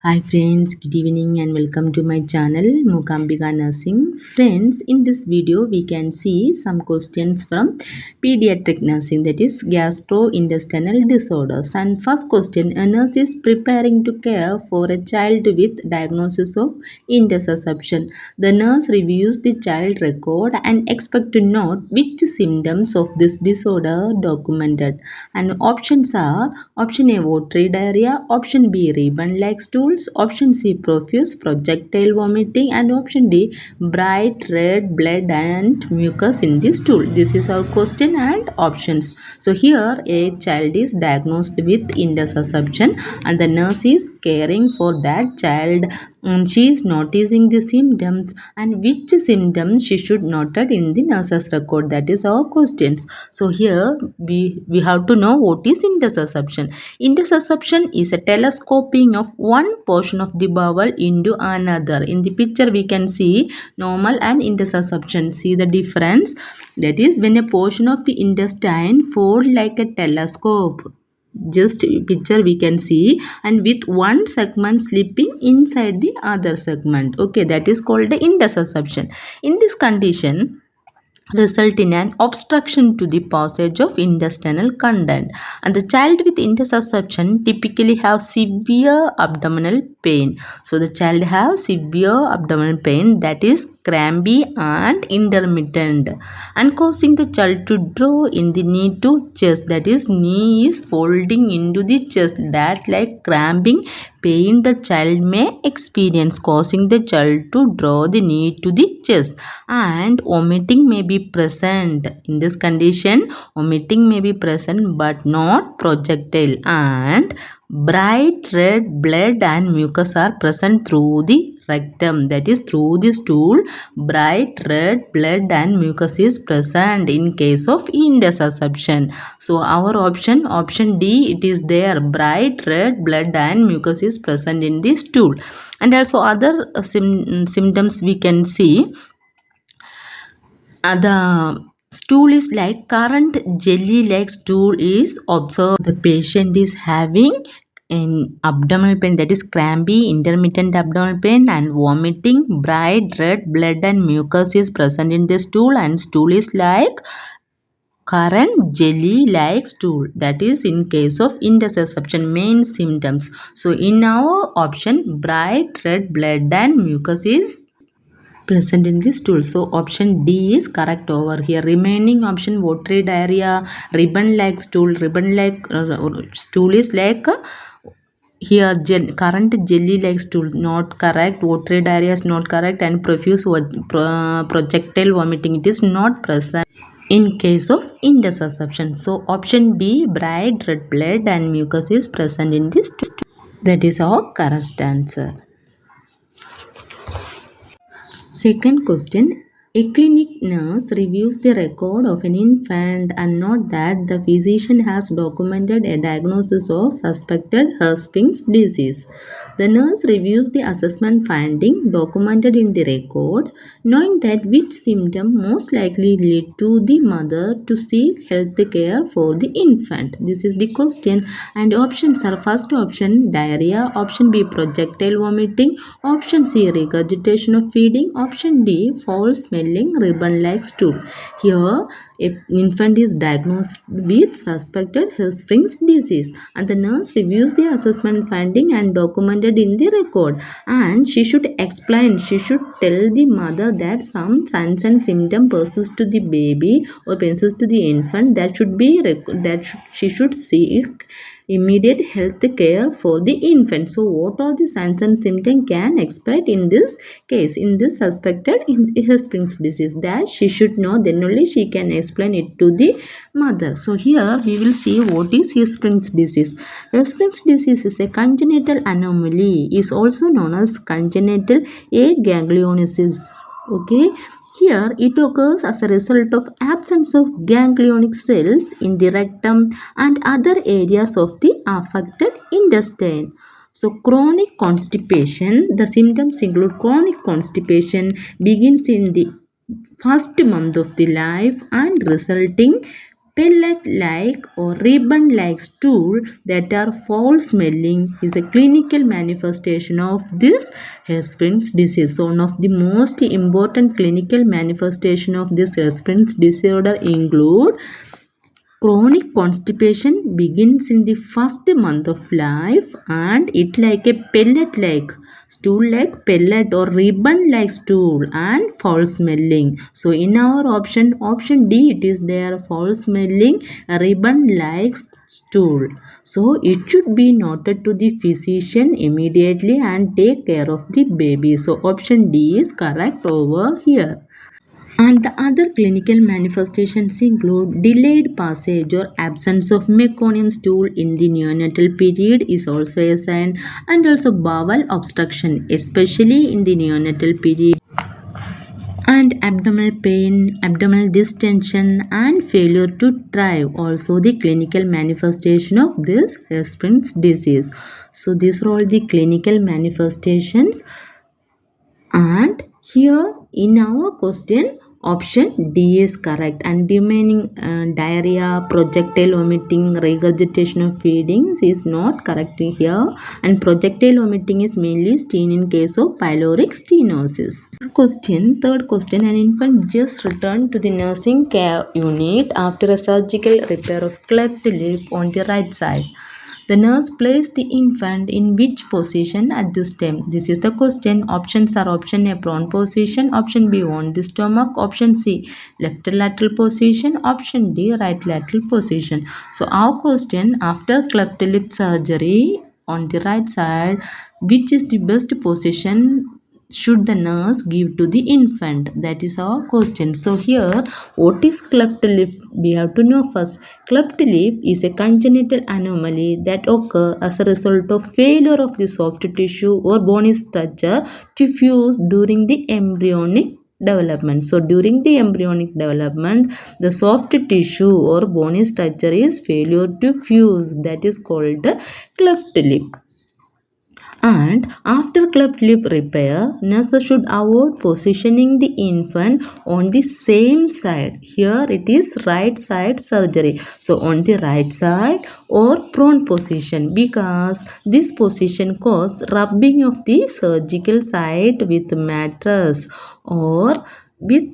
Hi friends, good evening and welcome to my channel Mukambika Nursing. Friends, in this video we can see some questions from pediatric nursing, that is gastrointestinal disorders. And first question, a nurse is preparing to care for a child with diagnosis of intussusception. The nurse reviews the child record and expect to note which symptoms of this disorder documented. And options are option A watery diarrhea, option B ribbon like stools, option C profuse projectile vomiting, and option D bright red blood and mucus in the stool. This is our question and options. So here a child is diagnosed with intussusception and the nurse is caring for that child, and she is noticing the symptoms and which symptoms she should note it in the nurse's record. That is our questions. So here we have to know what is intussusception. Intussusception is a telescoping of one portion of the bowel into another. In the picture we can see normal and intussusception. See the difference? That is when a portion of the intestine fold like a telescope. Just picture we can see, and with one segment slipping inside the other segment. Okay, that is called the intussusception. In this condition result in an obstruction to the passage of intestinal content, and the child with intussusception typically have severe abdominal pain. So the child have severe abdominal pain, that is crampy and intermittent, and causing the child to draw in the knee to chest, that is knee is folding into the chest. That like cramping pain the child may experience, causing the child to draw the knee to the chest, and vomiting may be present. In this condition vomiting may be present but not projectile, and bright red blood and mucus are present through the rectum, that is through the stool. Bright red blood and mucus is present in case of intussusception. So our option D, it is there, bright red blood and mucus is present in the stool. And also other symptoms we can see. The stool is like current jelly like stool is observed. The patient is having in abdominal pain, that is crampy intermittent abdominal pain and vomiting. Bright red blood and mucus is present in the stool, and stool is like current jelly like stool. That is in case of intussusception main symptoms. So in our option bright red blood and mucus is present in the stool. So option D is correct over here. Remaining option watery diarrhea, ribbon like stool. Ribbon like stool is like here current jelly like stool, not correct. Watery diarrhea is not correct, and profuse projectile vomiting, it is not present in case of intussusception. So option D bright red blood and mucus is present in this stool. That is our correct answer. Second question. A clinic nurse reviews the record of an infant and note that the physician has documented a diagnosis of suspected Hirschsprung's disease. The nurse reviews the assessment finding documented in the record, knowing that which symptom most likely lead to the mother to seek health care for the infant. This is the question, and options are first option diarrhea, option B projectile vomiting, option C regurgitation of feeding, option D foul smelling ribbon like stool. Here an infant is diagnosed with suspected Hirschsprung's disease, and the nurse reviews the assessment finding and documented in the record, and she should explain, she should tell the mother that some signs and symptoms persist to the baby or persist to the infant, that should be she should seek immediate health care for the infant. So what are the signs and symptoms can expect in this case, in this suspected Hirschsprung's disease, that she should know, then only she can explain it to the mother. So here we will see what is Hirschsprung's disease. Hirschsprung's disease is a congenital anomaly, is also known as congenital aganglionosis. Okay, here it occurs as a result of absence of ganglionic cells in the rectum and other areas of the affected intestine. So chronic constipation, the symptoms include chronic constipation begins in the first month of the life and resulting pellet-like or ribbon-like stool that are foul-smelling is a clinical manifestation of this Hirschsprung's disease. So one of the most important clinical manifestation of this Hirschsprung's disorder include chronic constipation begins in the first month of life and it like a pellet like stool like pellet or ribbon like stool and foul smelling. So in our option D it is there foul smelling ribbon like stool. So it should be noted to the physician immediately and take care of the baby. So option D is correct over here. And the other clinical manifestations include delayed passage or absence of meconium stool in the neonatal period is also a sign, and also bowel obstruction, especially in the neonatal period, and abdominal pain, abdominal distension, and failure to thrive, also the clinical manifestation of this Hirschsprung's disease. So these are all the clinical manifestations. And here in our question option D is correct, and remaining diarrhea, projectile vomiting, regurgitation of feedings is not correct here, and projectile vomiting is mainly seen in case of pyloric stenosis. Third question, an infant just returned to the nursing care unit after a surgical repair of cleft lip on the right side. The nurse placed the infant in which position at this time? This is the question. Options are option A prone position, option B on the stomach, option C left lateral position, option D right lateral position. So our question, after cleft lip surgery on the right side, which is the best position should the nurse give to the infant? That is our question. So here, what is cleft lip? We have to know first. Cleft lip is a congenital anomaly that occurs as a result of failure of the soft tissue or bony structure to fuse during the embryonic development. So during the embryonic development, the soft tissue or bony structure is failure to fuse, that is called cleft lip. And after cleft lip repair, nurses should avoid positioning the infant on the same side. Here it is right side surgery. So on the right side or prone position, because this position causes rubbing of the surgical site with mattress or with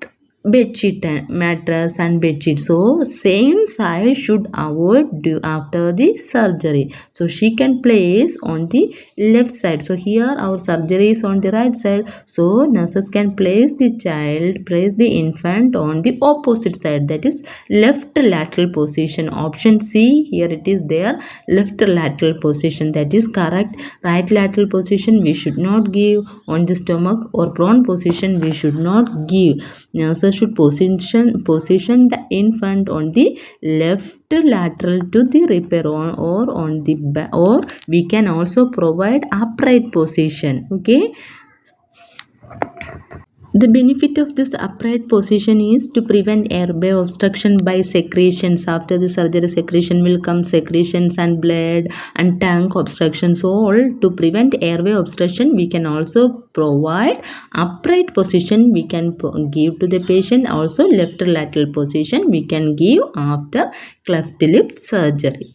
bedsheet and mattress and bedsheet. So same side should avoid do after the surgery. So she can place on the left side. So here our surgery is on the right side. So nurses can place the infant on the opposite side, that is left lateral position. Option C, here it is there, left lateral position, that is correct. Right lateral position we should not give. On the stomach or prone position we should not give. Nurses should position the infant on the left lateral to the repair or on the back, or we can also provide upright position. Okay. The benefit of this upright position is to prevent airway obstruction by secretions. After the surgery, secretion will come, secretions and blood and tank obstruction. So all to prevent airway obstruction, we can also provide upright position we can give to the patient. Also left lateral position we can give after cleft lip surgery.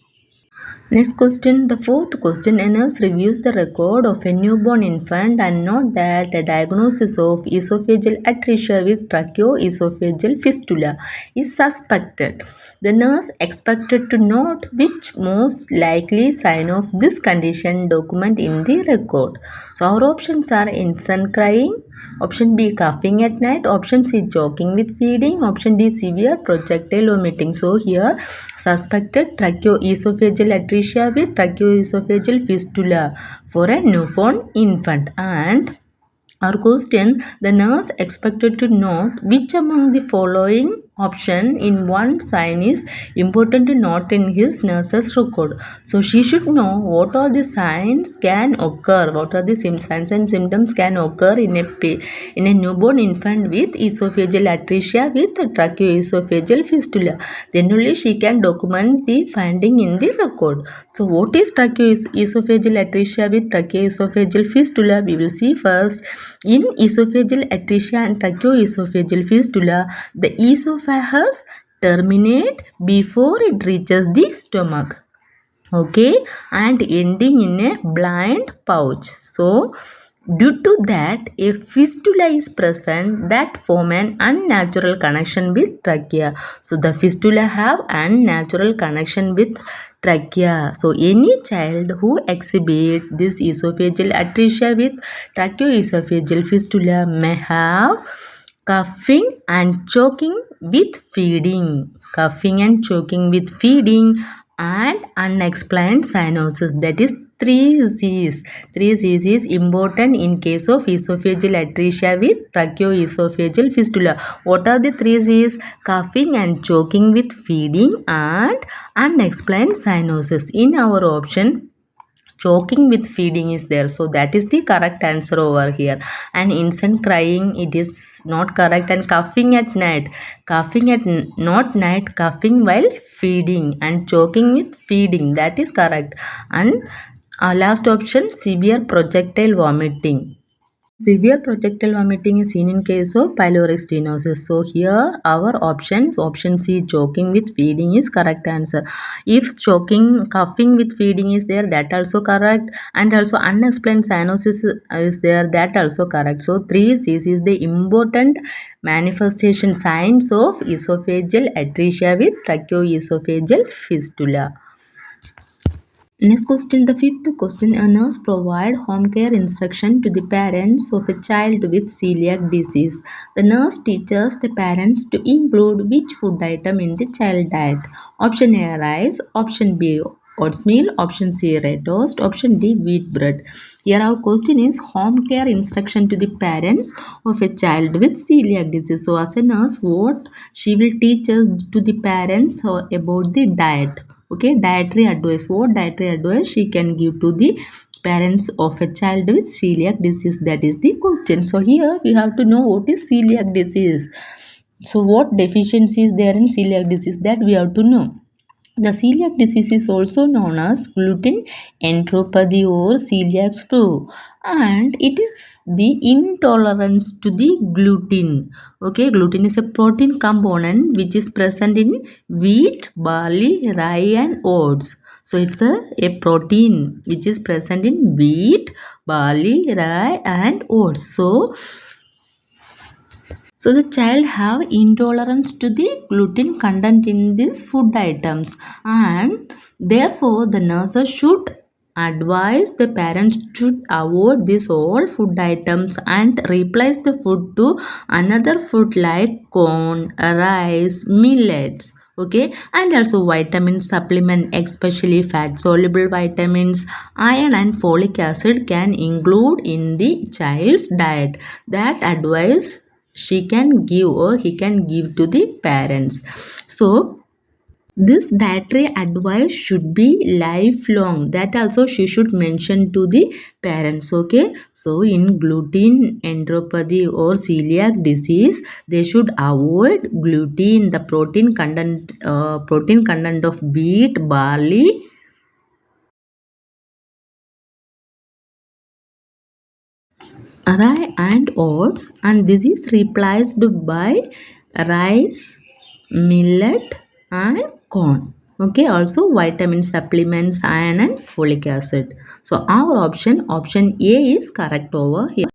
Next question, the fourth question, a nurse reviews the record of a newborn infant and note that a diagnosis of esophageal atresia with tracheoesophageal fistula is suspected. The nurse expected to note which most likely sign of this condition document in the record. So our options are infant crying, option B coughing at night, option C choking with feeding, option D severe projectile vomiting. So here suspected tracheoesophageal atresia with tracheoesophageal fistula for a newborn infant. And our question, the nurse expected to note which among the following option in one sign is important to note in his nurse's record. So she should know what all the signs can occur, what are the signs and symptoms can occur in a newborn infant with esophageal atresia with tracheoesophageal fistula. Then only she can document the finding in the record. So what is tracheoesophageal atresia with tracheoesophageal fistula? We will see first. In esophageal atresia and tracheoesophageal fistula, the esophagus terminate before it reaches the stomach, okay, and ending in a blind pouch. So due to that, a fistula is present that form an unnatural connection with trachea. So the fistula have unnatural connection with trachea. So any child who exhibit this esophageal atresia with tracheoesophageal fistula may have coughing and choking with feeding, coughing and choking with feeding, and unexplained cyanosis. That is 3 C's. 3 C's is important in case of esophageal atresia with tracheoesophageal fistula. What are the 3 C's? Coughing and choking with feeding and unexplained cyanosis. In our option, choking with feeding is there, so that is the correct answer over here. And infant crying, it is not correct. And coughing at night, coughing at not night, coughing while feeding, and choking with feeding, that is correct. And last option, severe projectile vomiting. Severe projectile vomiting is seen in case of pyloric stenosis. So here our options, option C, choking with feeding, is correct answer. If choking, coughing with feeding is there, that also correct. And also unexplained cyanosis is there, that also correct. So 3 C's is the important manifestation signs of esophageal atresia with tracheoesophageal fistula. Next question, the fifth question. A nurse provide home care instruction to the parents of a child with celiac disease. The nurse teaches the parents to include which food item in the child diet? Option A, rice. Option B, oatmeal. Option C, red toast. Option D, wheat bread. Here our question is home care instruction to the parents of a child with celiac disease. So as a nurse, what she will teach us to the parents about the diet? Okay, dietary advice. What dietary advice she can give to the parents of a child with celiac disease? That is the question. So here we have to know what is celiac disease. So what deficiency is there in celiac disease, that we have to know. The celiac disease is also known as gluten enteropathy or celiac flu, and it is the intolerance to the gluten. Okay, gluten is a protein component which is present in wheat, barley, rye, and oats. So it's a protein which is present in wheat, barley, rye, and oats. So the child have intolerance to the gluten content in these food items, and therefore the nurses should advise the parents should avoid these all food items and replace the food to another food like corn, rice, millets. Okay, and also vitamin supplement, especially fat soluble vitamins, iron and folic acid can include in the child's diet. That advice she can give or he can give to the parents. So this dietary advice should be lifelong, that also she should mention to the parents. Okay, so in gluten enteropathy or celiac disease, they should avoid gluten, the protein content of wheat, barley, rye and oats, and this is replaced by rice, millet, and corn. Okay, also vitamin supplements, iron and folic acid. So our option A is correct over here.